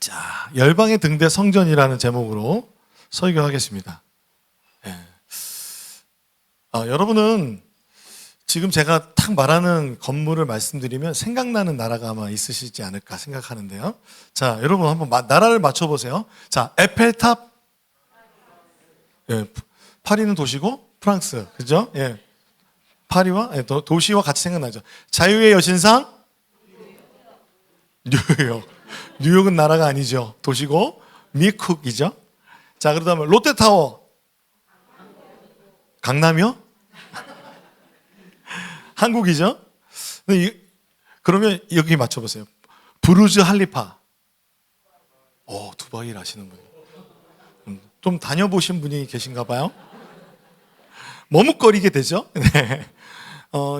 자, 열방의 등대 성전이라는 제목으로 설교하겠습니다. 여러분은 지금 제가 탁 말하는 건물을 말씀드리면 생각나는 나라가 아마 있으시지 않을까 생각하는데요. 자, 여러분 한번 나라를 맞춰보세요. 자, 에펠탑. 파리는 도시고 프랑스, 그죠? 파리와 도시와 같이 생각나죠. 자유의 여신상 뉴욕. 뉴욕은 나라가 아니죠. 도시고 미쿡이죠. 자, 그러다면 롯데타워. 강남이요? 한국이죠. 그러면 여기 맞춰보세요. 부르즈 할리파. 두바이를 아시는 분이. 좀 다녀보신 분이 계신가 봐요. 머뭇거리게 되죠. 네.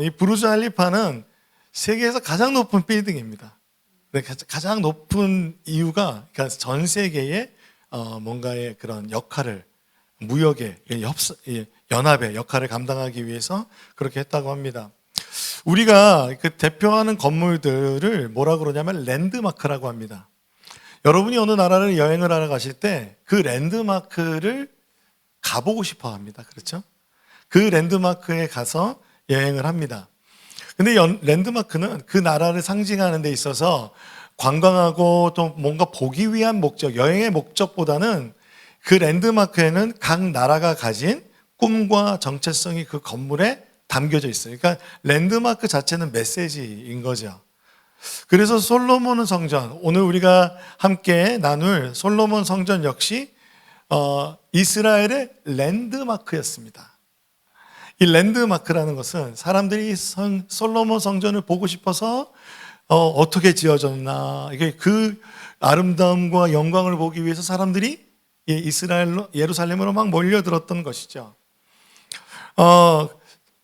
이 부르즈 할리파는 세계에서 가장 높은 빌딩입니다. 네, 가장 높은 이유가 그러니까 전 세계에 뭔가의 그런 역할을 무역의 연합의 역할을 감당하기 위해서 그렇게 했다고 합니다. 우리가 그 대표하는 건물들을 뭐라 그러냐면 랜드마크라고 합니다. 여러분이 어느 나라를 여행을 하러 가실 때 그 랜드마크를 가보고 싶어 합니다. 그렇죠? 그 랜드마크에 가서 여행을 합니다. 근데 랜드마크는 그 나라를 상징하는 데 있어서 관광하고 또 뭔가 보기 위한 목적, 여행의 목적보다는 그 랜드마크에는 각 나라가 가진 꿈과 정체성이 그 건물에 담겨져 있어요. 그러니까 랜드마크 자체는 메시지인 거죠. 그래서 솔로몬 성전, 오늘 우리가 함께 나눌 솔로몬 성전 역시 이스라엘의 랜드마크였습니다. 이 랜드마크라는 것은 사람들이 솔로몬 성전을 보고 싶어서 어떻게 지어졌나, 이게 그 아름다움과 영광을 보기 위해서 사람들이 이스라엘로 예루살렘으로 막 몰려들었던 것이죠.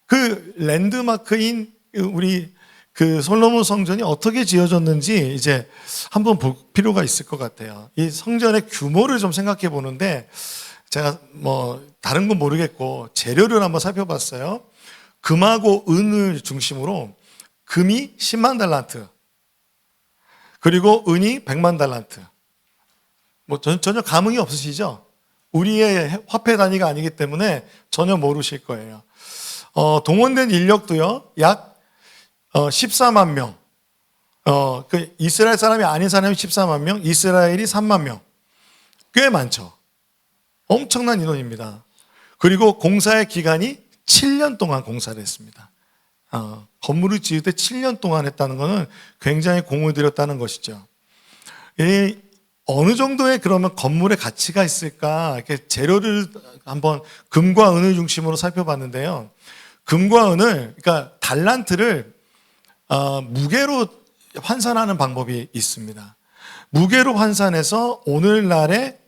그 랜드마크인 우리 그 솔로몬 성전이 어떻게 지어졌는지 이제 한번 볼 필요가 있을 것 같아요. 이 성전의 규모를 좀 생각해 보는데 제가 다른 건 모르겠고 재료를 한번 살펴봤어요. 금하고 은을 중심으로 금이 10만 달란트, 그리고 은이 100만 달란트. 전혀 감흥이 없으시죠? 우리의 화폐 단위가 아니기 때문에 전혀 모르실 거예요. 동원된 인력도요, 약 14만 명. 그 이스라엘 사람이 아닌 사람이 14만 명, 이스라엘이 3만 명. 꽤 많죠. 엄청난 인원입니다. 그리고 공사의 기간이 7년 동안 공사를 했습니다. 건물을 지을 때 7년 동안 했다는 것은 굉장히 공을 들였다는 것이죠. 어느 정도의 그러면 건물의 가치가 있을까? 이렇게 재료를 한번 금과 은을 중심으로 살펴봤는데요. 금과 은을, 그러니까 달란트를 무게로 환산하는 방법이 있습니다. 무게로 환산해서 오늘날의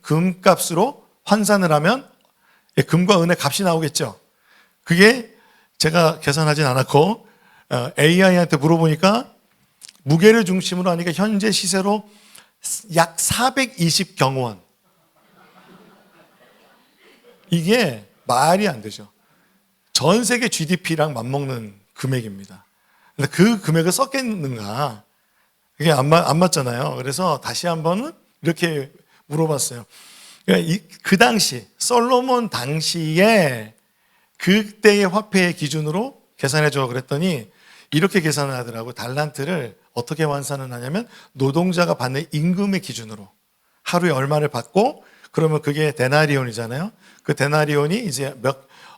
금값으로 환산을 하면 금과 은의 값이 나오겠죠. 그게 제가 계산하진 않았고 AI한테 물어보니까 무게를 중심으로 하니까 현재 시세로 약 420경원. 이게 말이 안 되죠. 전 세계 GDP랑 맞먹는 금액입니다. 근데 그 금액을 썼겠는가? 그게 안 맞잖아요. 그래서 다시 한번 이렇게 물어봤어요. 그 당시, 솔로몬 당시에 그때의 화폐의 기준으로 계산해줘 그랬더니 이렇게 계산을 하더라고요. 달란트를 어떻게 환산을 하냐면 노동자가 받는 임금의 기준으로 하루에 얼마를 받고 그러면 그게 데나리온이잖아요. 그 데나리온이 이제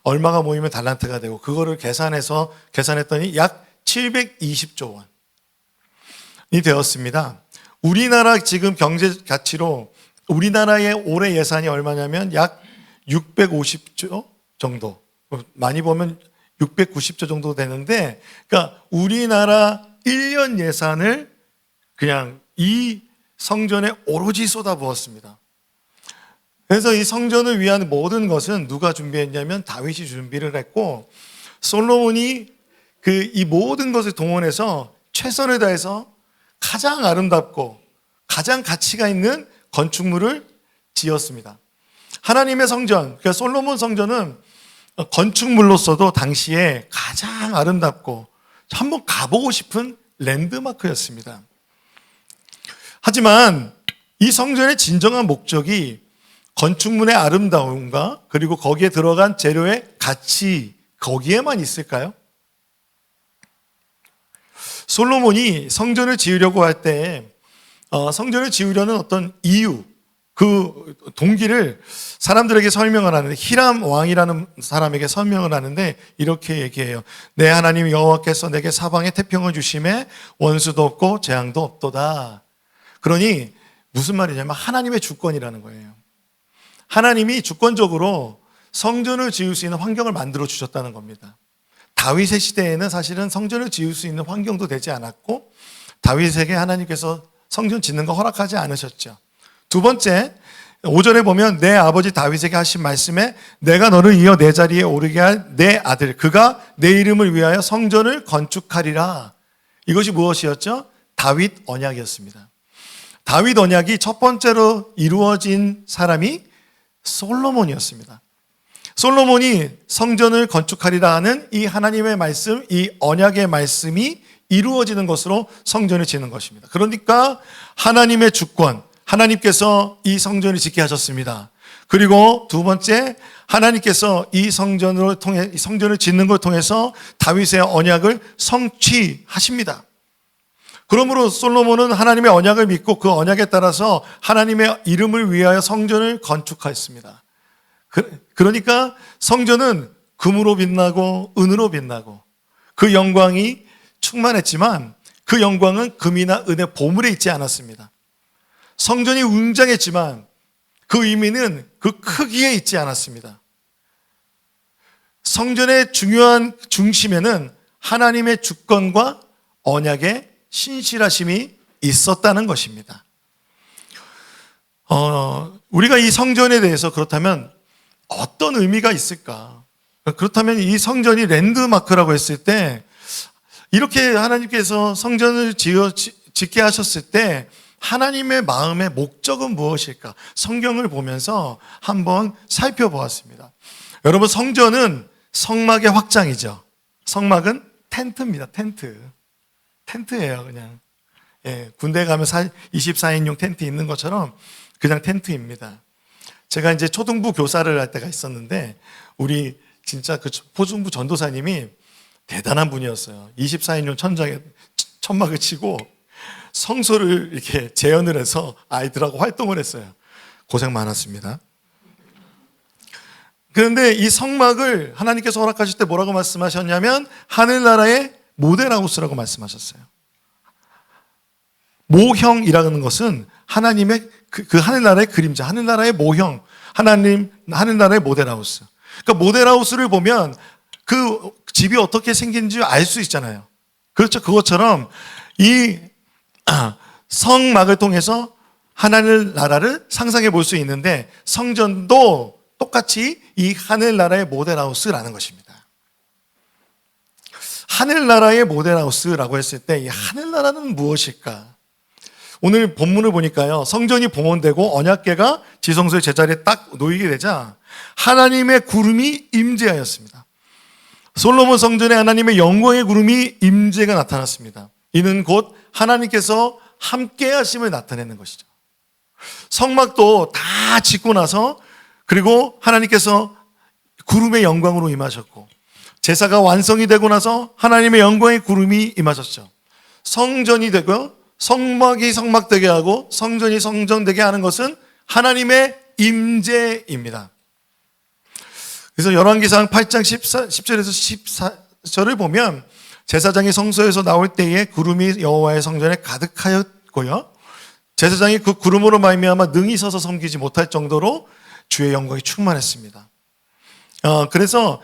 얼마가 모이면 달란트가 되고 그거를 계산했더니 약 720조 원이 되었습니다. 우리나라 지금 경제 가치로 우리나라의 올해 예산이 얼마냐면 약 650조 정도. 많이 보면 690조 정도 되는데, 그러니까 우리나라 1년 예산을 그냥 이 성전에 오로지 쏟아부었습니다. 그래서 이 성전을 위한 모든 것은 누가 준비했냐면 다윗이 준비를 했고, 솔로몬이 이 모든 것을 동원해서 최선을 다해서 가장 아름답고 가장 가치가 있는 건축물을 지었습니다. 하나님의 성전, 그러니까 솔로몬 성전은 건축물로서도 당시에 가장 아름답고 한번 가보고 싶은 랜드마크였습니다. 하지만 이 성전의 진정한 목적이 건축물의 아름다움과 그리고 거기에 들어간 재료의 가치, 거기에만 있을까요? 솔로몬이 성전을 지으려고 할 때 성전을 지으려는 어떤 이유, 그 동기를 사람들에게 설명을 하는데, 히람 왕이라는 사람에게 설명을 하는데 이렇게 얘기해요. 내 하나님 여호와께서 내게 사방에 태평을 주심에 원수도 없고 재앙도 없도다. 그러니 무슨 말이냐면 하나님의 주권이라는 거예요. 하나님이 주권적으로 성전을 지을 수 있는 환경을 만들어 주셨다는 겁니다. 다윗의 시대에는 사실은 성전을 지을 수 있는 환경도 되지 않았고, 다윗에게 하나님께서 성전 짓는 거 허락하지 않으셨죠. 두 번째, 5절에 보면 내 아버지 다윗에게 하신 말씀에 내가 너를 이어 내 자리에 오르게 할 내 아들 그가 내 이름을 위하여 성전을 건축하리라. 이것이 무엇이었죠? 다윗 언약이었습니다. 다윗 언약이 첫 번째로 이루어진 사람이 솔로몬이었습니다. 솔로몬이 성전을 건축하리라 하는 이 하나님의 말씀, 이 언약의 말씀이 이루어지는 것으로 성전을 짓는 것입니다. 그러니까 하나님의 주권, 하나님께서 이 성전을 짓게 하셨습니다. 그리고 두 번째, 하나님께서 이 성전을 짓는 걸 통해서 다윗의 언약을 성취하십니다. 그러므로 솔로몬은 하나님의 언약을 믿고 그 언약에 따라서 하나님의 이름을 위하여 성전을 건축하였습니다. 그러니까 성전은 금으로 빛나고 은으로 빛나고 그 영광이 충만했지만 그 영광은 금이나 은의 보물에 있지 않았습니다. 성전이 웅장했지만 그 의미는 그 크기에 있지 않았습니다. 성전의 중요한 중심에는 하나님의 주권과 언약의 신실하심이 있었다는 것입니다. 우리가 이 성전에 대해서 그렇다면 어떤 의미가 있을까? 그렇다면 이 성전이 랜드마크라고 했을 때, 이렇게 하나님께서 성전을 짓게 하셨을 때 하나님의 마음의 목적은 무엇일까? 성경을 보면서 한번 살펴보았습니다. 여러분, 성전은 성막의 확장이죠. 성막은 텐트입니다. 텐트예요, 그냥. 예, 군대 가면 24인용 텐트 있는 것처럼 그냥 텐트입니다. 제가 이제 초등부 교사를 할 때가 있었는데, 우리 진짜 그 포중부 전도사님이 대단한 분이었어요. 24인용 천막을 치고 성소를 이렇게 재현을 해서 아이들하고 활동을 했어요. 고생 많았습니다. 그런데 이 성막을 하나님께서 허락하실 때 뭐라고 말씀하셨냐면 하늘나라의 모델하우스라고 말씀하셨어요. 모형이라는 것은 하나님의 그 하늘나라의 그림자, 하늘나라의 모형, 하늘나라의 모델하우스. 그러니까 모델하우스를 보면 그 집이 어떻게 생긴지 알 수 있잖아요. 그렇죠. 그것처럼 이 성막을 통해서 하늘나라를 상상해 볼 수 있는데, 성전도 똑같이 이 하늘나라의 모델하우스라는 것입니다. 하늘나라의 모델하우스라고 했을 때 이 하늘나라는 무엇일까? 오늘 본문을 보니까요, 성전이 봉헌되고 언약궤가 지성소의 제자리에 딱 놓이게 되자 하나님의 구름이 임재하였습니다. 솔로몬 성전에 하나님의 영광의 구름이 임재가 나타났습니다. 이는 곧 하나님께서 함께 하심을 나타내는 것이죠. 성막도 다 짓고 나서, 그리고 하나님께서 구름의 영광으로 임하셨고, 제사가 완성이 되고 나서 하나님의 영광의 구름이 임하셨죠. 성전이 되고 성막이 성막되게 하고 성전이 성전되게 하는 것은 하나님의 임재입니다. 그래서 열왕기상 8장 10절에서 14절을 보면 제사장이 성소에서 나올 때에 구름이 여호와의 성전에 가득하였고요, 제사장이 그 구름으로 말미암아 능히 서서 섬기지 못할 정도로 주의 영광이 충만했습니다. 그래서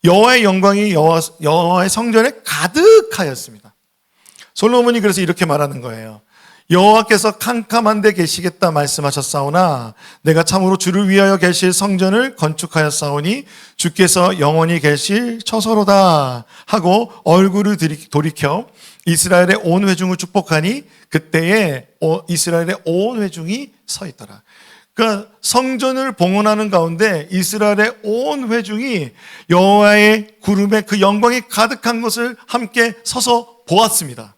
여호와의 영광이 여호와의 성전에 가득하였습니다. 솔로몬이 그래서 이렇게 말하는 거예요. 여호와께서 캄캄한 데 계시겠다 말씀하셨사오나 내가 참으로 주를 위하여 계실 성전을 건축하였사오니 주께서 영원히 계실 처소로다 하고 얼굴을 돌이켜 이스라엘의 온 회중을 축복하니 그때에 이스라엘의 온 회중이 서 있더라. 그러니까 성전을 봉헌하는 가운데 이스라엘의 온 회중이 여호와의 구름에 그 영광이 가득한 것을 함께 서서 보았습니다.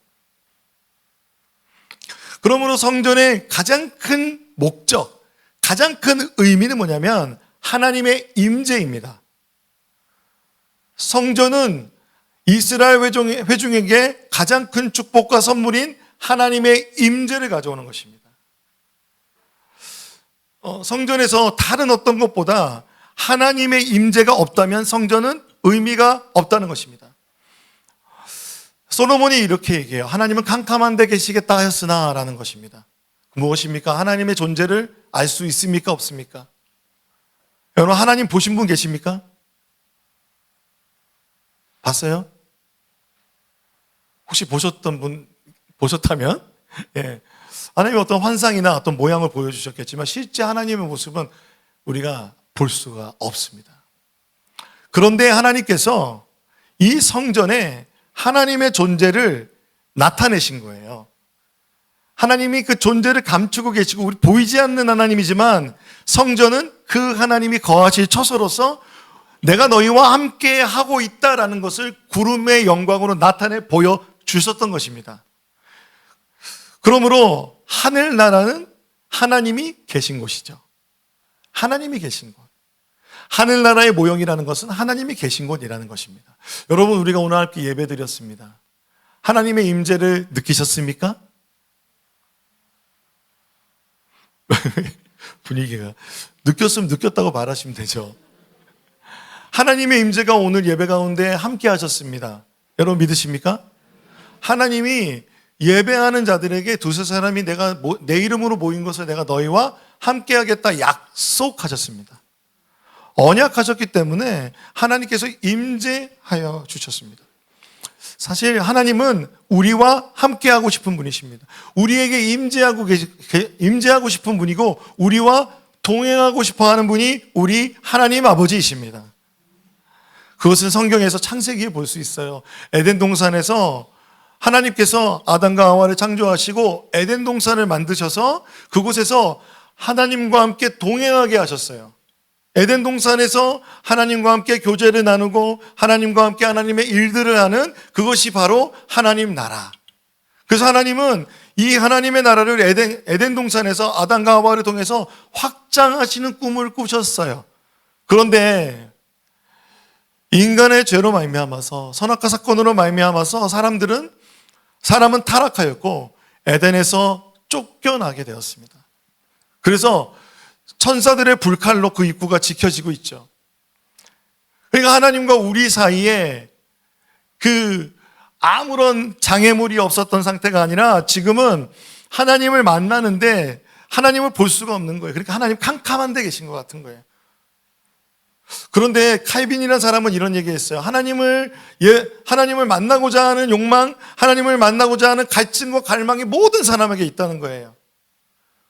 그러므로 성전의 가장 큰 목적, 가장 큰 의미는 뭐냐면 하나님의 임재입니다. 성전은 이스라엘 회중에게 가장 큰 축복과 선물인 하나님의 임재를 가져오는 것입니다. 성전에서 다른 어떤 것보다 하나님의 임재가 없다면 성전은 의미가 없다는 것입니다. 솔로몬이 이렇게 얘기해요. 하나님은 캄캄한 데 계시겠다 하였으나 라는 것입니다. 무엇입니까? 하나님의 존재를 알 수 있습니까? 없습니까? 여러분, 하나님 보신 분 계십니까? 봤어요? 혹시 보셨던 분, 보셨다면? 예. 하나님의 어떤 환상이나 어떤 모양을 보여주셨겠지만 실제 하나님의 모습은 우리가 볼 수가 없습니다. 그런데 하나님께서 이 성전에 하나님의 존재를 나타내신 거예요. 하나님이 그 존재를 감추고 계시고 우리 보이지 않는 하나님이지만 성전은 그 하나님이 거하실 처소로서 내가 너희와 함께 하고 있다라는 것을 구름의 영광으로 나타내 보여주셨던 것입니다. 그러므로 하늘나라는 하나님이 계신 곳이죠. 하나님이 계신 곳. 하늘나라의 모형이라는 것은 하나님이 계신 곳이라는 것입니다. 여러분, 우리가 오늘 함께 예배 드렸습니다. 하나님의 임재를 느끼셨습니까? 분위기가 느꼈으면 느꼈다고 말하시면 되죠. 하나님의 임재가 오늘 예배 가운데 함께 하셨습니다. 여러분 믿으십니까? 하나님이 예배하는 자들에게 두세 사람이 내 이름으로 모인 것을 내가 너희와 함께 하겠다 약속하셨습니다. 언약하셨기 때문에 하나님께서 임재하여 주셨습니다. 사실 하나님은 우리와 함께하고 싶은 분이십니다. 우리에게 임재하고 싶은 분이고 우리와 동행하고 싶어하는 분이 우리 하나님 아버지이십니다. 그것은 성경에서 창세기에 볼 수 있어요. 에덴 동산에서 하나님께서 아담과 하와를 창조하시고 에덴 동산을 만드셔서 그곳에서 하나님과 함께 동행하게 하셨어요. 에덴 동산에서 하나님과 함께 교제를 나누고 하나님과 함께 하나님의 일들을 하는 그것이 바로 하나님 나라. 그래서 하나님은 이 하나님의 나라를 에덴 동산에서 아담과 하와를 통해서 확장하시는 꿈을 꾸셨어요. 그런데 인간의 죄로 말미암아서 선악과 사건으로 말미암아서 사람은 타락하였고 에덴에서 쫓겨나게 되었습니다. 그래서 천사들의 불칼로 그 입구가 지켜지고 있죠. 그러니까 하나님과 우리 사이에 그 아무런 장애물이 없었던 상태가 아니라 지금은 하나님을 만나는데 하나님을 볼 수가 없는 거예요. 그러니까 하나님 캄캄한 데 계신 것 같은 거예요. 그런데 칼빈이라는 사람은 이런 얘기했어요. 하나님을 만나고자 하는 욕망, 하나님을 만나고자 하는 갈증과 갈망이 모든 사람에게 있다는 거예요.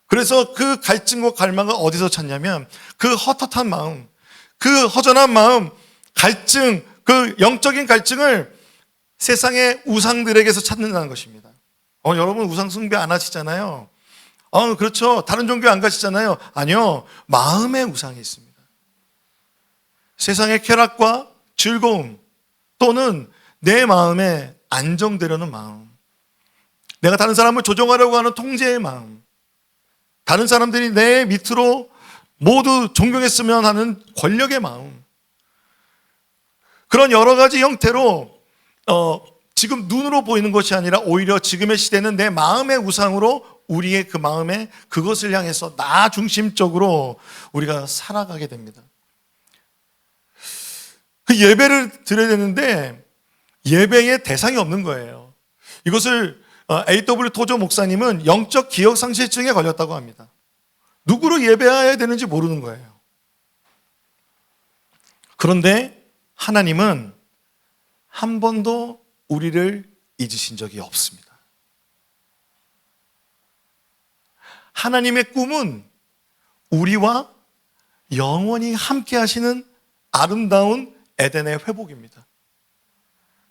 그래서 그 갈증과 갈망을 어디서 찾냐면 그 헛헛한 마음, 그 허전한 마음, 갈증, 그 영적인 갈증을 세상의 우상들에게서 찾는다는 것입니다. 여러분 우상 숭배 안 하시잖아요. 그렇죠. 다른 종교 안 가시잖아요. 아니요. 마음의 우상이 있습니다. 세상의 쾌락과 즐거움 또는 내 마음에 안정되려는 마음, 내가 다른 사람을 조종하려고 하는 통제의 마음, 다른 사람들이 내 밑으로 모두 존경했으면 하는 권력의 마음, 그런 여러 가지 형태로 지금 눈으로 보이는 것이 아니라 오히려 지금의 시대는 내 마음의 우상으로 우리의 그 마음에 그것을 향해서 나 중심적으로 우리가 살아가게 됩니다. 그 예배를 드려야 되는데 예배의 대상이 없는 거예요. 이것을 A.W. 토저 목사님은 영적 기억상실증에 걸렸다고 합니다. 누구로 예배해야 되는지 모르는 거예요. 그런데 하나님은 한 번도 우리를 잊으신 적이 없습니다. 하나님의 꿈은 우리와 영원히 함께 하시는 아름다운 에덴의 회복입니다.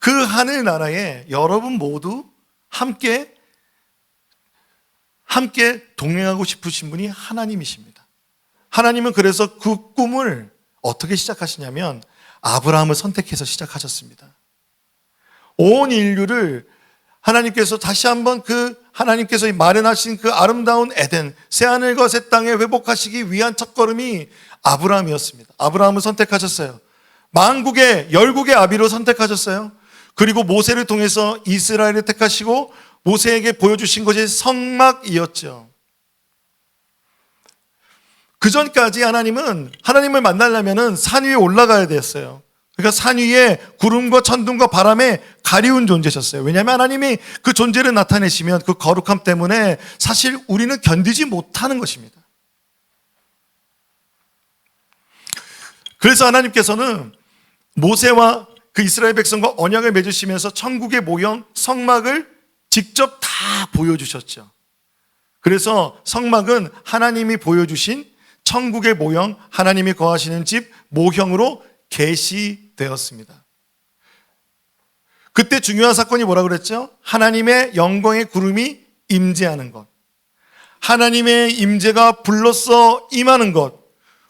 그 하늘나라에 여러분 모두 함께 동행하고 싶으신 분이 하나님이십니다. 하나님은 그래서 그 꿈을 어떻게 시작하시냐면 아브라함을 선택해서 시작하셨습니다. 온 인류를 하나님께서 다시 한번 하나님께서 마련하신 그 아름다운 에덴, 새하늘과 새 땅에 회복하시기 위한 첫걸음이 아브라함이었습니다. 아브라함을 선택하셨어요. 만국의 열국의 아비로 선택하셨어요. 그리고 모세를 통해서 이스라엘을 택하시고 모세에게 보여주신 것이 성막이었죠. 그 전까지 하나님을 만나려면 산 위에 올라가야 됐어요. 그러니까 산 위에 구름과 천둥과 바람에 가리운 존재셨어요. 왜냐하면 하나님이 그 존재를 나타내시면 그 거룩함 때문에 사실 우리는 견디지 못하는 것입니다. 그래서 하나님께서는 모세와 그 이스라엘 백성과 언약을 맺으시면서 천국의 모형 성막을 직접 다 보여주셨죠. 그래서 성막은 하나님이 보여주신 천국의 모형, 하나님이 거하시는 집 모형으로 계시되었습니다. 그때 중요한 사건이 뭐라 그랬죠? 하나님의 영광의 구름이 임재하는 것, 하나님의 임재가 불로써 임하는 것,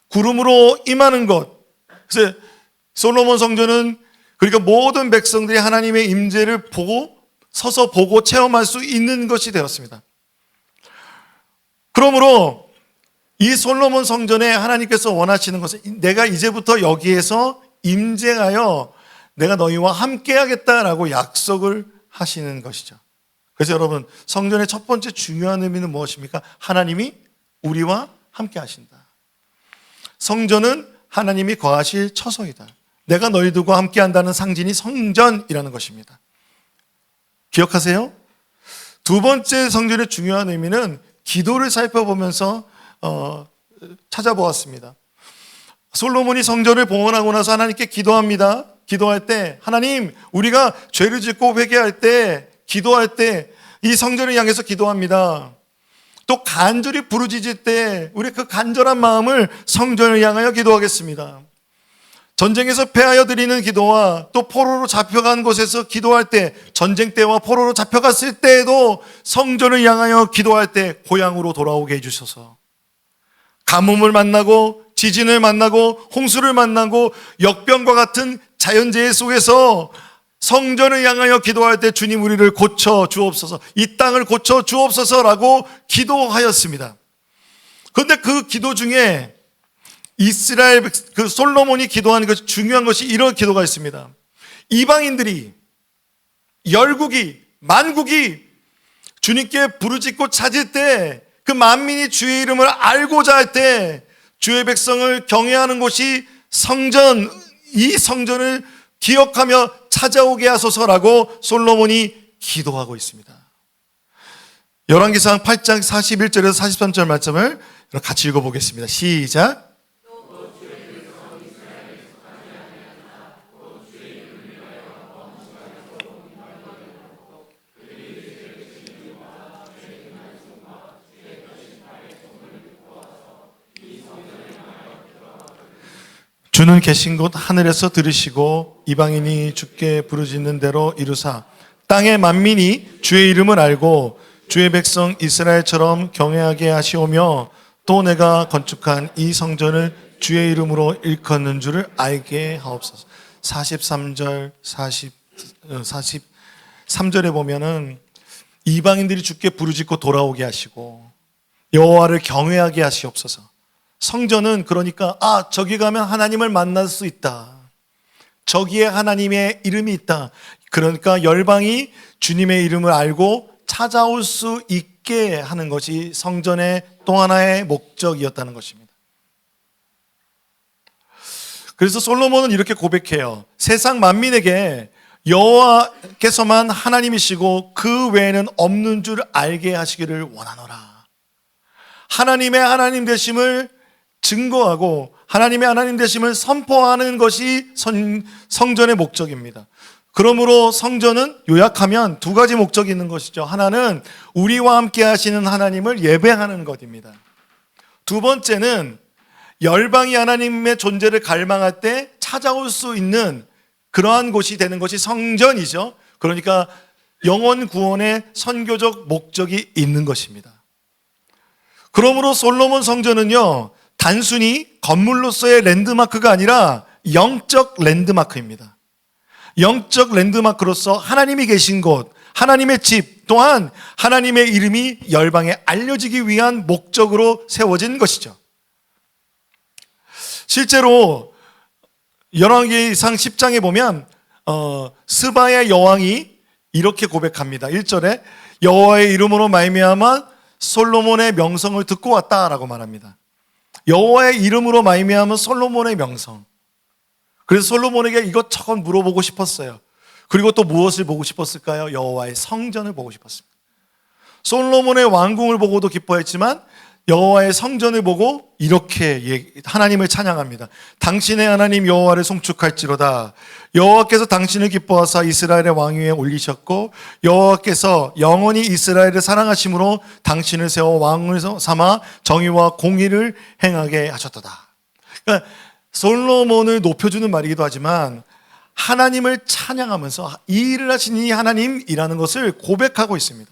구름으로 임하는 것. 그래서 솔로몬 성전은 그러니까 모든 백성들이 하나님의 임재를 서서 보고 체험할 수 있는 것이 되었습니다. 그러므로 이 솔로몬 성전에 하나님께서 원하시는 것은 내가 이제부터 여기에서 임재하여 내가 너희와 함께 하겠다라고 약속을 하시는 것이죠. 그래서 여러분, 성전의 첫 번째 중요한 의미는 무엇입니까? 하나님이 우리와 함께 하신다. 성전은 하나님이 거하실 처소이다. 내가 너희들과 함께 한다는 상징이 성전이라는 것입니다. 기억하세요? 두 번째 성전의 중요한 의미는 기도를 살펴보면서 찾아보았습니다. 솔로몬이 성전을 봉헌하고 나서 하나님께 기도합니다. 기도할 때 하나님, 우리가 죄를 짓고 회개할 때, 기도할 때 이 성전을 향해서 기도합니다. 또 간절히 부르짖을 때 우리 그 간절한 마음을 성전을 향하여 기도하겠습니다. 전쟁에서 패하여 드리는 기도와 또 포로로 잡혀간 곳에서 기도할 때, 전쟁 때와 포로로 잡혀갔을 때에도 성전을 향하여 기도할 때 고향으로 돌아오게 해주셔서, 가뭄을 만나고 지진을 만나고 홍수를 만나고 역병과 같은 자연재해 속에서 성전을 향하여 기도할 때 주님 우리를 고쳐 주옵소서, 이 땅을 고쳐 주옵소서라고 기도하였습니다. 그런데 그 기도 중에 이스라엘 그 솔로몬이 기도한 것이 중요한 것이 이런 기도가 있습니다. 이방인들이, 열국이, 만국이 주님께 부르짖고 찾을 때, 그 만민이 주의 이름을 알고자 할 때 주의 백성을 경외하는 곳이 성전, 이 성전을 기억하며 찾아오게 하소서라고 솔로몬이 기도하고 있습니다. 열왕기상 8장 41절에서 43절 말씀을 같이 읽어보겠습니다. 시작. 주는 계신 곳 하늘에서 들으시고 이방인이 주께 부르짖는 대로 이루사 땅의 만민이 주의 이름을 알고 주의 백성 이스라엘처럼 경외하게 하시오며 또 내가 건축한 이 성전을 주의 이름으로 일컫는 줄을 알게 하옵소서. 43절 43절에 보면은 이방인들이 주께 부르짖고 돌아오게 하시고 여호와를 경외하게 하시옵소서. 성전은 그러니까 저기 가면 하나님을 만날 수 있다, 저기에 하나님의 이름이 있다, 그러니까 열방이 주님의 이름을 알고 찾아올 수 있게 하는 것이 성전의 또 하나의 목적이었다는 것입니다. 그래서 솔로몬은 이렇게 고백해요. 세상 만민에게 여호와께서만 하나님이시고 그 외에는 없는 줄 알게 하시기를 원하노라. 하나님의 하나님 되심을 증거하고 하나님의 하나님 되심을 선포하는 것이 성전의 목적입니다. 그러므로 성전은 요약하면 두 가지 목적이 있는 것이죠. 하나는 우리와 함께 하시는 하나님을 예배하는 것입니다. 두 번째는 열방이 하나님의 존재를 갈망할 때 찾아올 수 있는 그러한 곳이 되는 것이 성전이죠. 그러니까 영혼 구원의 선교적 목적이 있는 것입니다. 그러므로 솔로몬 성전은요, 단순히 건물로서의 랜드마크가 아니라 영적 랜드마크입니다. 영적 랜드마크로서 하나님이 계신 곳, 하나님의 집 또한 하나님의 이름이 열방에 알려지기 위한 목적으로 세워진 것이죠. 실제로 열왕기상 10장에 보면 스바의 여왕이 이렇게 고백합니다. 1절에 여호와의 이름으로 말미암아 솔로몬의 명성을 듣고 왔다라고 말합니다. 여호와의 이름으로 말미암아 솔로몬의 명성. 그래서 솔로몬에게 이것저것 물어보고 싶었어요. 그리고 또 무엇을 보고 싶었을까요? 여호와의 성전을 보고 싶었습니다. 솔로몬의 왕궁을 보고도 기뻐했지만 여호와의 성전을 보고 이렇게 하나님을 찬양합니다. 당신의 하나님 여호와를 송축할지로다. 여호와께서 당신을 기뻐하사 이스라엘의 왕 위에 올리셨고 여호와께서 영원히 이스라엘을 사랑하심으로 당신을 세워 왕을 삼아 정의와 공의를 행하게 하셨도다. 그러니까 솔로몬을 높여주는 말이기도 하지만 하나님을 찬양하면서 이 일을 하신 이 하나님이라는 것을 고백하고 있습니다.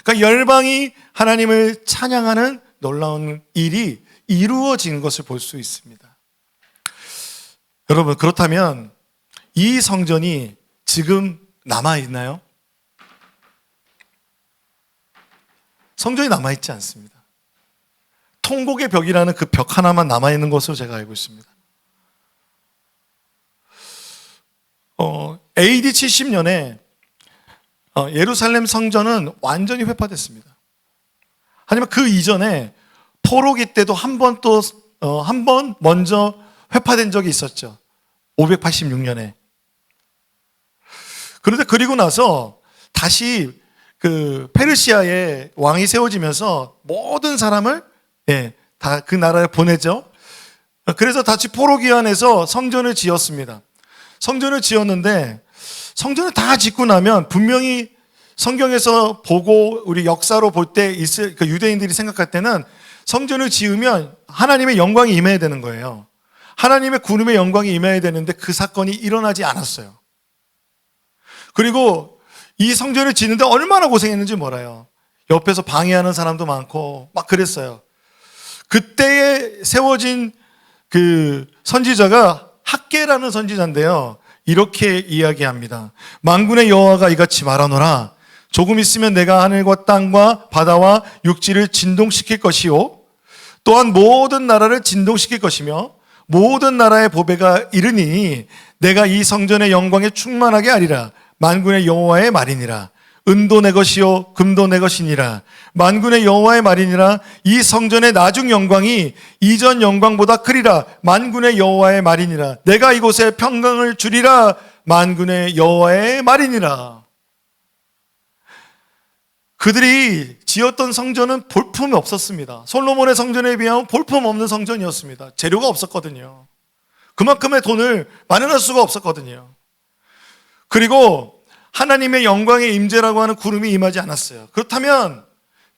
그러니까 열방이 하나님을 찬양하는 놀라운 일이 이루어진 것을 볼 수 있습니다. 여러분, 그렇다면 이 성전이 지금 남아있나요? 성전이 남아있지 않습니다. 통곡의 벽이라는 그 벽 하나만 남아있는 것으로 제가 알고 있습니다. AD 70년에 예루살렘 성전은 완전히 회파됐습니다. 하지만 그 이전에 포로기 때도 한 번 먼저 회파된 적이 있었죠. 586년에. 그런데 그리고 나서 다시 그 페르시아의 왕이 세워지면서 모든 사람을 다 그 나라에 보내죠. 그래서 다시 포로기환에서 성전을 지었습니다. 성전을 지었는데 성전을 다 짓고 나면 분명히 성경에서 보고 우리 역사로 볼 때 유대인들이 생각할 때는 성전을 지으면 하나님의 영광이 임해야 되는 거예요. 하나님의 구름의 영광이 임해야 되는데 그 사건이 일어나지 않았어요. 그리고 이 성전을 짓는데 얼마나 고생했는지 몰라요. 옆에서 방해하는 사람도 많고 막 그랬어요. 그때에 세워진 그 선지자가 학개라는 선지자인데요. 이렇게 이야기합니다. 만군의 여호와가 이같이 말하노라. 조금 있으면 내가 하늘과 땅과 바다와 육지를 진동시킬 것이요 또한 모든 나라를 진동시킬 것이며 모든 나라의 보배가 이르니 내가 이 성전의 영광에 충만하게 하리라. 만군의 여호와의 말이니라. 은도 내 것이요 금도 내 것이니라. 만군의 여호와의 말이니라. 이 성전의 나중 영광이 이전 영광보다 크리라. 만군의 여호와의 말이니라. 내가 이곳에 평강을 주리라. 만군의 여호와의 말이니라. 그들이 지었던 성전은 볼품이 없었습니다. 솔로몬의 성전에 비하면 볼품 없는 성전이었습니다. 재료가 없었거든요. 그만큼의 돈을 마련할 수가 없었거든요. 그리고 하나님의 영광의 임재라고 하는 구름이 임하지 않았어요. 그렇다면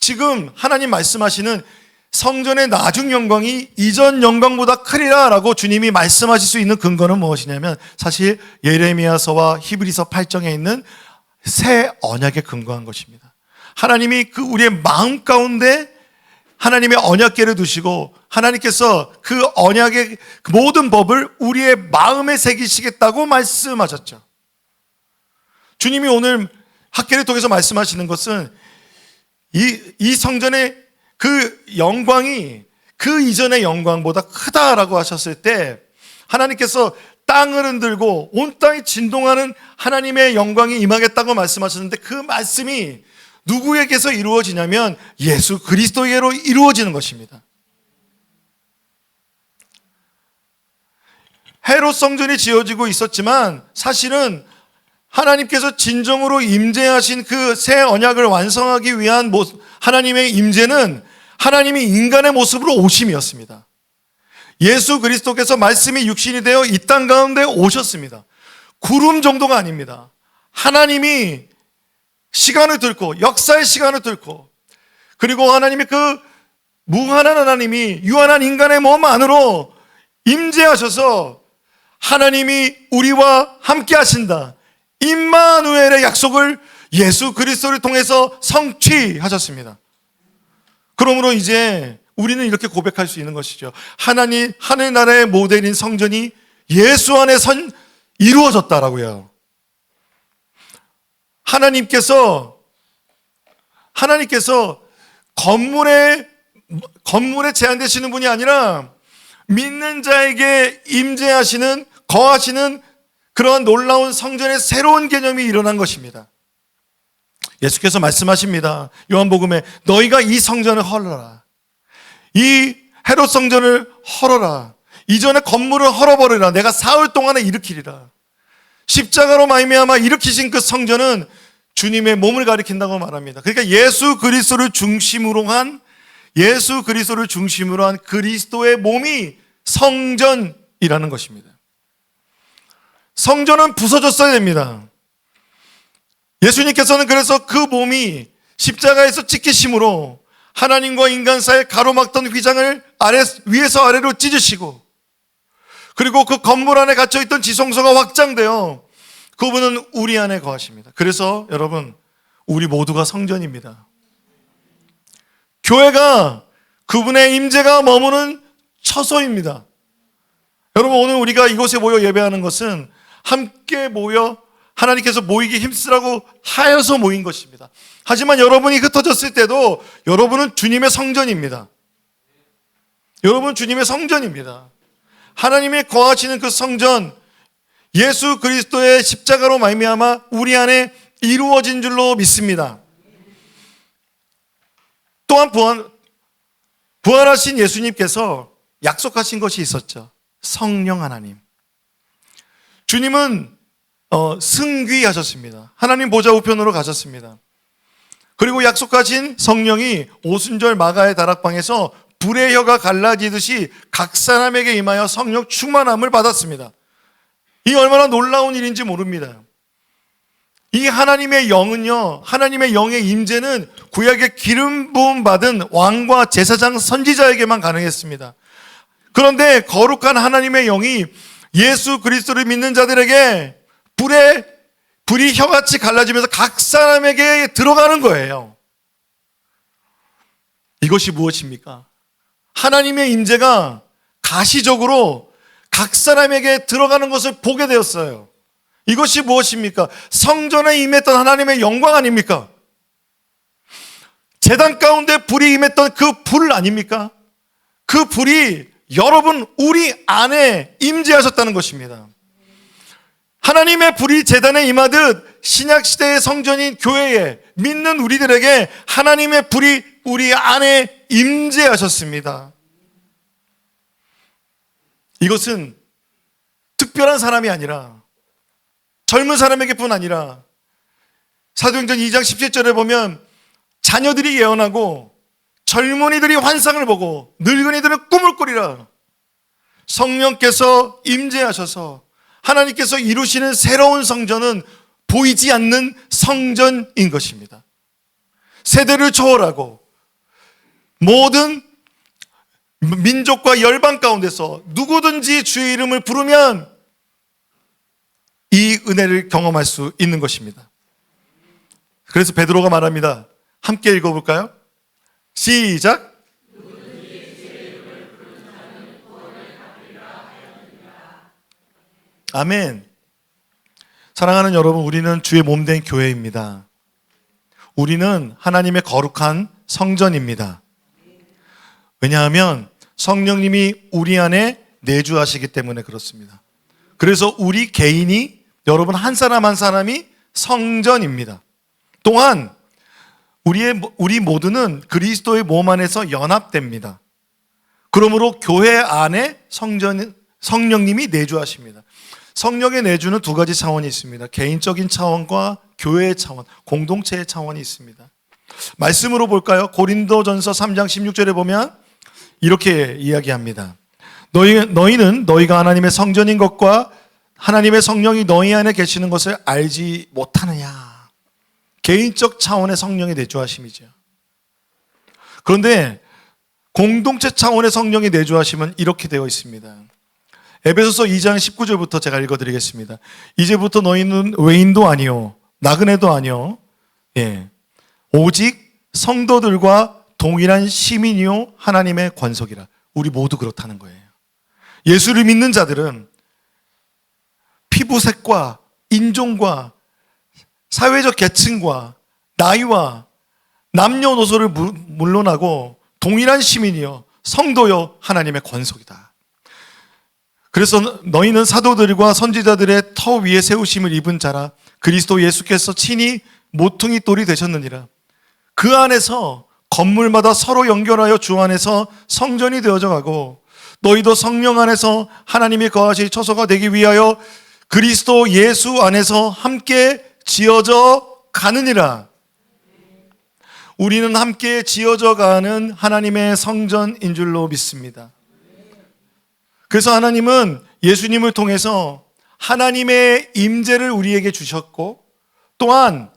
지금 하나님 말씀하시는 성전의 나중 영광이 이전 영광보다 크리라 라고 주님이 말씀하실 수 있는 근거는 무엇이냐면 사실 예레미야서와 히브리서 8장에 있는 새 언약에 근거한 것입니다. 하나님이 그 우리의 마음 가운데 하나님의 언약궤를 두시고 하나님께서 그 언약의 모든 법을 우리의 마음에 새기시겠다고 말씀하셨죠. 주님이 오늘 학궤를 통해서 말씀하시는 것은 이 성전의 그 영광이 그 이전의 영광보다 크다라고 하셨을 때 하나님께서 땅을 흔들고 온 땅이 진동하는 하나님의 영광이 임하겠다고 말씀하셨는데 그 말씀이 누구에게서 이루어지냐면 예수 그리스도에게로 이루어지는 것입니다. 헤롯 성전이 지어지고 있었지만 사실은 하나님께서 진정으로 임재하신 그 새 언약을 완성하기 위한 하나님의 임재는 하나님이 인간의 모습으로 오심이었습니다. 예수 그리스도께서 말씀이 육신이 되어 이 땅 가운데 오셨습니다. 구름 정도가 아닙니다. 하나님이 시간을 뚫고 역사의 시간을 뚫고 그리고 하나님의 그 무한한 하나님이 유한한 인간의 몸 안으로 임재하셔서 하나님이 우리와 함께 하신다. 임마누엘의 약속을 예수 그리스도를 통해서 성취하셨습니다. 그러므로 이제 우리는 이렇게 고백할 수 있는 것이죠. 하나님 하늘나라의 모델인 성전이 예수 안에 이루어졌다라고요. 하나님께서 건물에 제한되시는 분이 아니라 믿는 자에게 임재하시는, 거하시는 그러한 놀라운 성전의 새로운 개념이 일어난 것입니다. 예수께서 말씀하십니다. 요한복음에 너희가 이 성전을 헐어라. 이 헤롯 성전을 헐어라. 이전에 건물을 헐어버리라. 내가 사흘 동안에 일으키리라. 십자가로 말미암아 일으키신 그 성전은 주님의 몸을 가리킨다고 말합니다. 그러니까 예수 그리스도를 중심으로 한 그리스도의 몸이 성전이라는 것입니다. 성전은 부서졌어야 됩니다. 예수님께서는 그래서 그 몸이 십자가에서 찢기심으로 하나님과 인간 사이에 가로막던 휘장을 위에서 아래로 찢으시고, 그리고 그 건물 안에 갇혀있던 지성소가 확장되어 그분은 우리 안에 거하십니다. 그래서 여러분, 우리 모두가 성전입니다. 교회가 그분의 임재가 머무는 처소입니다. 여러분, 오늘 우리가 이곳에 모여 예배하는 것은 함께 모여 하나님께서 모이기 힘쓰라고 하여서 모인 것입니다. 하지만 여러분이 흩어졌을 때도 여러분은 주님의 성전입니다. 여러분 주님의 성전입니다. 하나님의 거하시는 그 성전, 예수 그리스도의 십자가로 말미암아 우리 안에 이루어진 줄로 믿습니다. 또한 부활하신 예수님께서 약속하신 것이 있었죠. 성령 하나님. 주님은 승귀하셨습니다. 하나님 보좌 우편으로 가셨습니다. 그리고 약속하신 성령이 오순절 마가의 다락방에서 불의 혀가 갈라지듯이 각 사람에게 임하여 성령 충만함을 받았습니다. 이 얼마나 놀라운 일인지 모릅니다. 이 하나님의 영은요, 하나님의 영의 임재는 구약의 기름 부음 받은 왕과 제사장 선지자에게만 가능했습니다. 그런데 거룩한 하나님의 영이 예수 그리스도를 믿는 자들에게 불이 혀같이 갈라지면서 각 사람에게 들어가는 거예요. 이것이 무엇입니까? 하나님의 임재가 가시적으로 각 사람에게 들어가는 것을 보게 되었어요. 이것이 무엇입니까? 성전에 임했던 하나님의 영광 아닙니까? 제단 가운데 불이 임했던 그 불 아닙니까? 그 불이 여러분 우리 안에 임재하셨다는 것입니다. 하나님의 불이 제단에 임하듯 신약시대의 성전인 교회에 믿는 우리들에게 하나님의 불이 우리 안에 임재하셨습니다. 이것은 특별한 사람이 아니라 젊은 사람에게뿐 아니라 사도행전 2장 17절에 보면 자녀들이 예언하고 젊은이들이 환상을 보고 늙은이들은 꿈을 꾸리라. 성령께서 임재하셔서 하나님께서 이루시는 새로운 성전은 보이지 않는 성전인 것입니다. 세대를 초월하고 모든 민족과 열방 가운데서 누구든지 주의 이름을 부르면 이 은혜를 경험할 수 있는 것입니다. 그래서 베드로가 말합니다. 함께 읽어볼까요? 시작. 아멘. 사랑하는 여러분, 우리는 주의 몸된 교회입니다. 우리는 하나님의 거룩한 성전입니다. 왜냐하면 성령님이 우리 안에 내주하시기 때문에 그렇습니다. 그래서 우리 개인이, 여러분 한 사람 한 사람이 성전입니다. 또한 우리 모두는 그리스도의 몸 안에서 연합됩니다. 그러므로 교회 안에 성령님이 내주하십니다. 성령의 내주는 두 가지 차원이 있습니다. 개인적인 차원과 교회의 차원, 공동체의 차원이 있습니다. 말씀으로 볼까요? 고린도전서 3장 16절에 보면 이렇게 이야기합니다. 너희는 너희가 하나님의 성전인 것과 하나님의 성령이 너희 안에 계시는 것을 알지 못하느냐. 개인적 차원의 성령의 내주하심이죠. 그런데 공동체 차원의 성령의 내주하심은 이렇게 되어 있습니다. 에베소서 2장 19절부터 제가 읽어드리겠습니다. 이제부터 너희는 외인도 아니요 나그네도 아니요 오직 성도들과 동일한 시민이요 하나님의 권속이라. 우리 모두 그렇다는 거예요. 예수를 믿는 자들은 피부색과 인종과 사회적 계층과 나이와 남녀노소를 물론하고 동일한 시민이요 성도요 하나님의 권속이다. 그래서 너희는 사도들과 선지자들의 터 위에 세우심을 입은 자라. 그리스도 예수께서 친히 모퉁이 돌이 되셨느니라. 그 안에서 건물마다 서로 연결하여 주 안에서 성전이 되어져 가고 너희도 성령 안에서 하나님이 거하실 처소가 되기 위하여 그리스도 예수 안에서 함께 지어져 가느니라. 우리는 함께 지어져 가는 하나님의 성전인 줄로 믿습니다. 그래서 하나님은 예수님을 통해서 하나님의 임재를 우리에게 주셨고 또한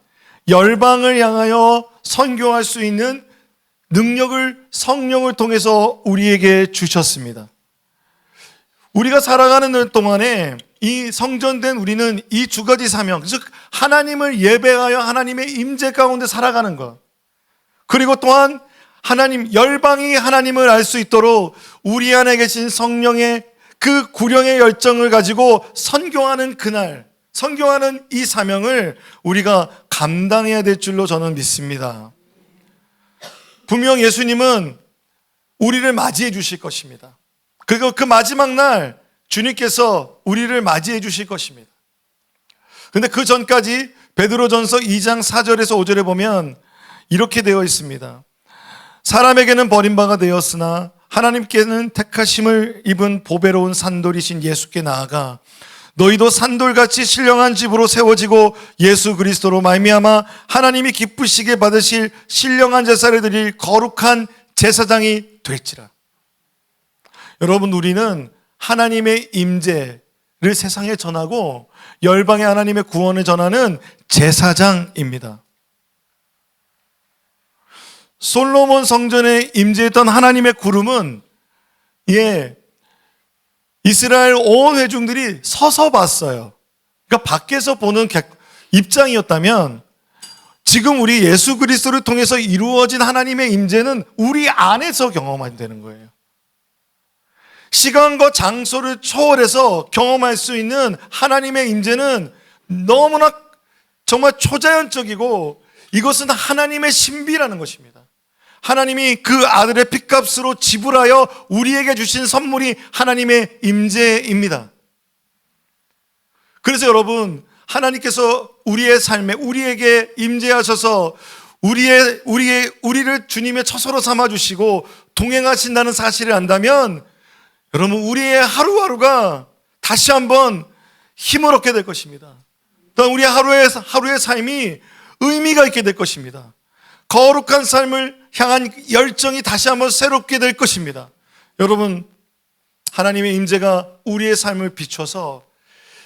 열방을 향하여 선교할 수 있는 능력을 성령을 통해서 우리에게 주셨습니다. 우리가 살아가는 동안에 이 성전된 우리는 이 두 가지 사명, 즉 하나님을 예배하여 하나님의 임재 가운데 살아가는 것, 그리고 또한 하나님, 열방이 하나님을 알 수 있도록 우리 안에 계신 성령의 그 구령의 열정을 가지고 선교하는 그날, 선교하는 이 사명을 우리가 감당해야 될 줄로 저는 믿습니다. 분명 예수님은 우리를 맞이해 주실 것입니다. 그리고 그 마지막 날 주님께서 우리를 맞이해 주실 것입니다. 그런데 그 전까지 베드로전서 2장 4절에서 5절에 보면 이렇게 되어 있습니다. 사람에게는 버림바가 되었으나 하나님께는 택하심을 입은 보배로운 산돌이신 예수께 나아가 너희도 산돌같이 신령한 집으로 세워지고 예수 그리스도로 말미암아 하나님이 기쁘시게 받으실 신령한 제사를 드릴 거룩한 제사장이 될지라. 여러분, 우리는 하나님의 임재를 세상에 전하고 열방의 하나님의 구원을 전하는 제사장입니다. 솔로몬 성전에 임재했던 하나님의 구름은 이스라엘 온 회중들이 서서 봤어요. 그러니까 밖에서 보는 입장이었다면 지금 우리 예수 그리스도를 통해서 이루어진 하나님의 임재는 우리 안에서 경험하게 되는 거예요. 시간과 장소를 초월해서 경험할 수 있는 하나님의 임재는 너무나 정말 초자연적이고 이것은 하나님의 신비라는 것입니다. 하나님이 그 아들의 핏값으로 지불하여 우리에게 주신 선물이 하나님의 임재입니다. 그래서 여러분, 하나님께서 우리의 삶에 우리에게 임재하셔서 우리를 주님의 처소로 삼아주시고 동행하신다는 사실을 안다면 여러분, 우리의 하루하루가 다시 한번 힘을 얻게 될 것입니다. 또한 우리의 하루의 삶이 의미가 있게 될 것입니다. 거룩한 삶을 향한 열정이 다시 한번 새롭게 될 것입니다. 여러분, 하나님의 임재가 우리의 삶을 비춰서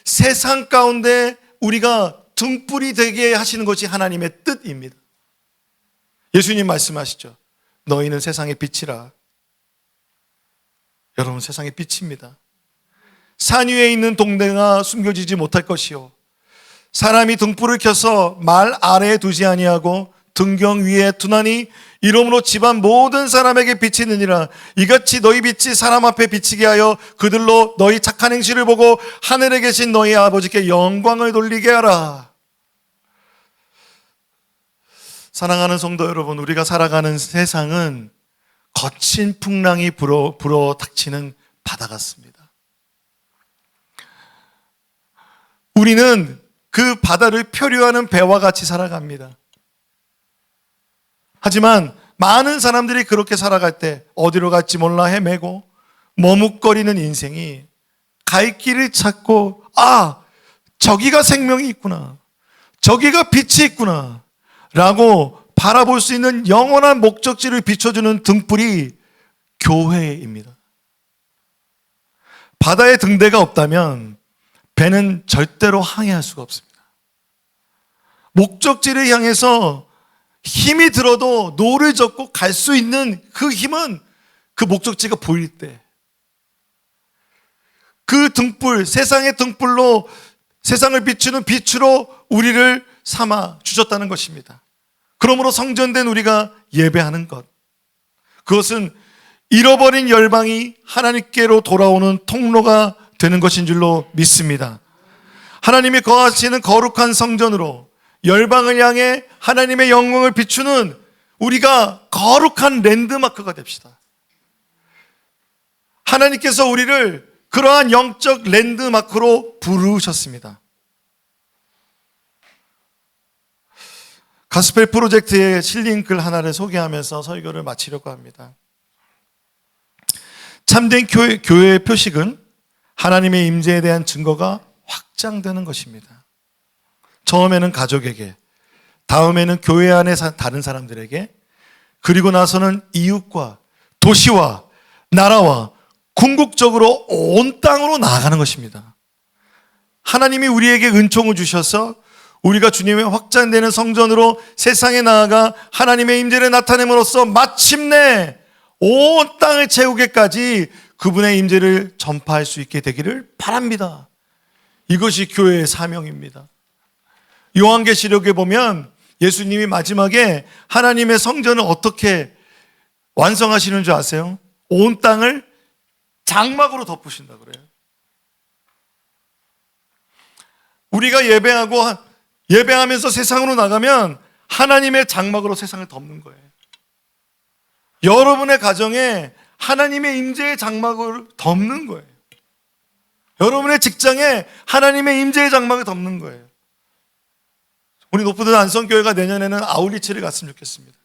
세상 가운데 우리가 등불이 되게 하시는 것이 하나님의 뜻입니다. 예수님 말씀하시죠. 너희는 세상의 빛이라. 여러분, 세상의 빛입니다. 산 위에 있는 동대가 숨겨지지 못할 것이요 사람이 등불을 켜서 말 아래에 두지 아니하고 등경 위에 두나니 이러므로 집안 모든 사람에게 비치느니라. 이같이 너희 빛이 사람 앞에 비치게 하여 그들로 너희 착한 행실을 보고 하늘에 계신 너희 아버지께 영광을 돌리게 하라. 사랑하는 성도 여러분, 우리가 살아가는 세상은 거친 풍랑이 불어 닥치는 바다 같습니다. 우리는 그 바다를 표류하는 배와 같이 살아갑니다. 하지만 많은 사람들이 그렇게 살아갈 때 어디로 갈지 몰라 헤매고 머뭇거리는 인생이 갈 길을 찾고 저기가 생명이 있구나, 저기가 빛이 있구나 라고 바라볼 수 있는 영원한 목적지를 비춰주는 등불이 교회입니다. 바다에 등대가 없다면 배는 절대로 항해할 수가 없습니다. 목적지를 향해서 힘이 들어도 노를 젓고 갈 수 있는 그 힘은 그 목적지가 보일 때, 그 등불, 세상의 등불로 세상을 비추는 빛으로 우리를 삼아 주셨다는 것입니다. 그러므로 성전된 우리가 예배하는 것, 그것은 잃어버린 열방이 하나님께로 돌아오는 통로가 되는 것인 줄로 믿습니다. 하나님이 거하시는 거룩한 성전으로 열방을 향해 하나님의 영광을 비추는 우리가 거룩한 랜드마크가 됩시다. 하나님께서 우리를 그러한 영적 랜드마크로 부르셨습니다. 가스펠 프로젝트의 실린 글 하나를 소개하면서 설교를 마치려고 합니다. 참된 교회의 표식은 하나님의 임재에 대한 증거가 확장되는 것입니다. 처음에는 가족에게, 다음에는 교회 안에 다른 사람들에게, 그리고 나서는 이웃과 도시와 나라와 궁극적으로 온 땅으로 나아가는 것입니다. 하나님이 우리에게 은총을 주셔서 우리가 주님의 확장되는 성전으로 세상에 나아가 하나님의 임재를 나타냄으로써 마침내 온 땅을 채우기까지 그분의 임재를 전파할 수 있게 되기를 바랍니다. 이것이 교회의 사명입니다. 요한계시록에 보면 예수님이 마지막에 하나님의 성전을 어떻게 완성하시는 줄 아세요? 온 땅을 장막으로 덮으신다 그래요. 우리가 예배하면서 세상으로 나가면 하나님의 장막으로 세상을 덮는 거예요. 여러분의 가정에 하나님의 임재의 장막을 덮는 거예요. 여러분의 직장에 하나님의 임재의 장막을 덮는 거예요. 우리 노포드 안성교회가 내년에는 아울리치를 갔으면 좋겠습니다.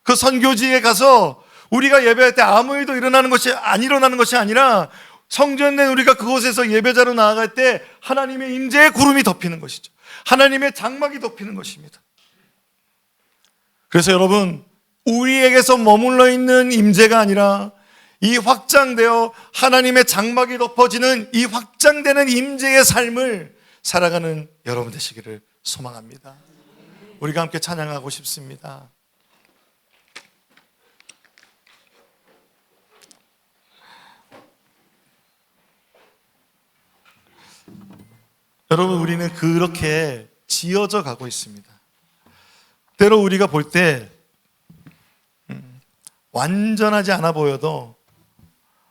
그 선교지에 가서 우리가 예배할 때 아무 일도 안 일어나는 것이 아니라 성전 내 우리가 그곳에서 예배자로 나아갈 때 하나님의 임재의 구름이 덮이는 것이죠. 하나님의 장막이 덮이는 것입니다. 그래서 여러분, 우리에게서 머물러 있는 임재가 아니라 이 확장되어 하나님의 장막이 덮어지는 이 확장되는 임재의 삶을 살아가는 여러분 되시기를 소망합니다. 우리가 함께 찬양하고 싶습니다. 여러분, 우리는 그렇게 지어져 가고 있습니다. 때로 우리가 볼 때 완전하지 않아 보여도,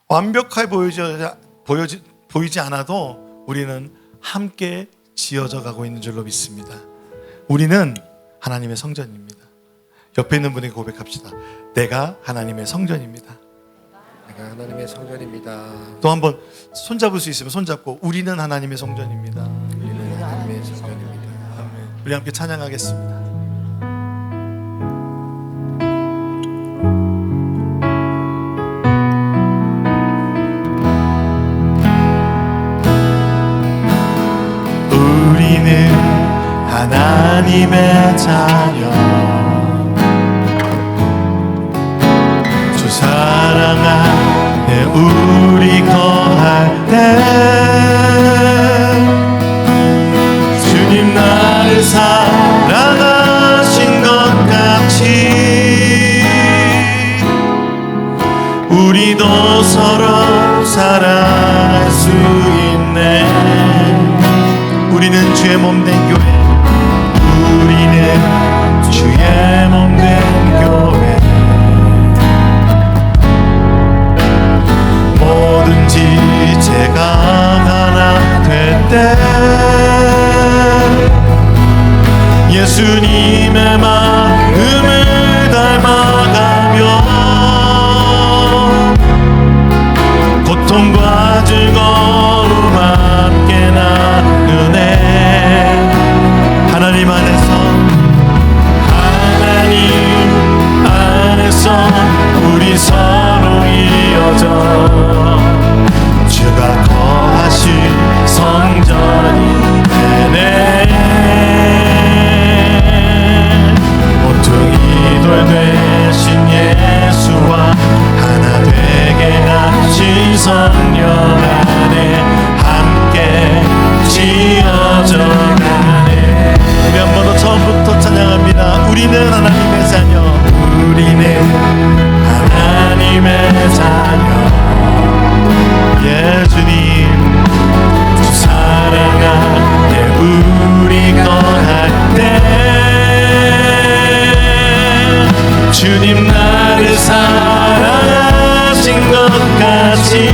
완벽하게 보이지 않아도 우리는 함께 지어져 가고 있는 줄로 믿습니다. 우리는 하나님의 성전입니다. 옆에 있는 분에게 고백합시다. 내가 하나님의 성전입니다. 내가 하나님의 성전입니다. 또 한번 손잡을 수 있으면 손잡고, 우리는 하나님의 성전입니다. 우리는 하나님의 성전입니다. 아멘. 우리 함께 찬양하겠습니다. 우리는 하나님의 자녀, 주 사랑 안에 우리 거할 때 주님 나를 사랑하신 것 같이 우리도 서로 사랑할 수 있네. 우리는 주의 몸된 교회, 우리는 주의 몸된 교회, 뭐든지 제가 하나 될 때 예수님의 마음을 닮아가며 고통과 즐거움 함께 나누네. 하나님 안에서 우리 서로 이어져 주가 거하신 성전이 되네. 모퉁이 돌 되신 예수와 하나 되게 하신 성령 안에 함께 지어져 가네. 우리 한 번 더 처음부터 찬양합니다. 우리는 하나님의 자녀, 우리는 하나님의 자녀, 예수님 주 사랑 안에 우리 거할 때 주님 나를 사랑하신 것 같이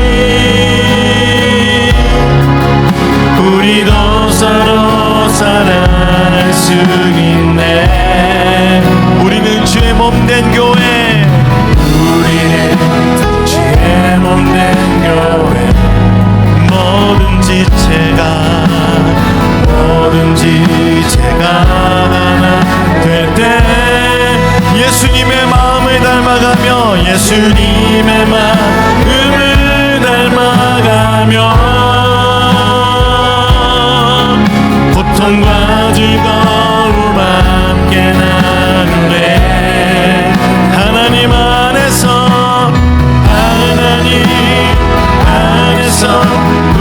우리도 서로 사랑할 수 수 있네. 우리는 주의 몸된 교회, 우리는 주의 몸된 교회. 뭐든지 제가 하나 될 때 예수님의 마음을 닮아가며 예수님의 마음을 닮아가며 고통과 즐거움 함께 나누네. 하나님 안에서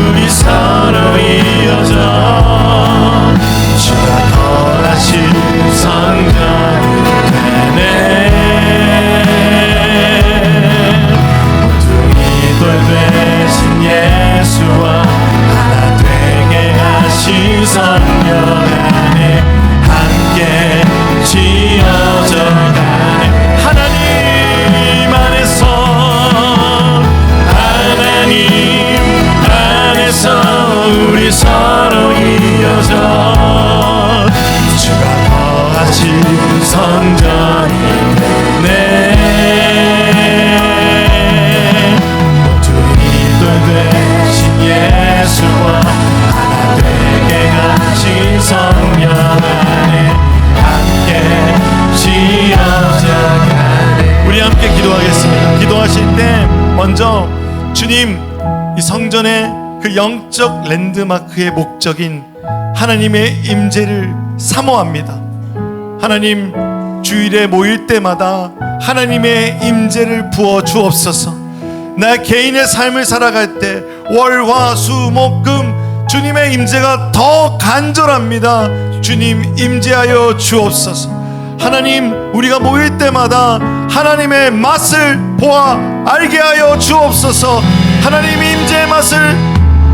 우리 서로 이어져 주가 거하신 성전이 되네. 모퉁이 돌 되신 예수와 하나 되게 하신 성령 안에 함께 지어져 가네. 하나님 안에서 우리 서로 이어져 주가 거하신 성전이 되네. 모퉁이 돌 되신 예수와 하나 되게 하신 성령 안에 함께 지어져 가네. 우리 함께 기도하겠습니다. 기도하실 때 먼저 주님, 이 성전의 그 영적 랜드마크의 목적인 하나님의 임재를 사모합니다. 하나님, 주일에 모일 때마다 하나님의 임재를 부어 주옵소서. 나 개인의 삶을 살아갈 때 월, 화, 수, 목, 금 주님의 임재가 더 간절합니다. 주님 임재하여 주옵소서. 하나님, 우리가 모일 때마다 하나님의 맛을 보아 알게 하여 주옵소서. 하나님 임재의 맛을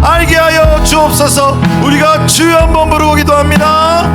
알게 하여 주옵소서. 우리가 주여 한번 부르고 기도합니다.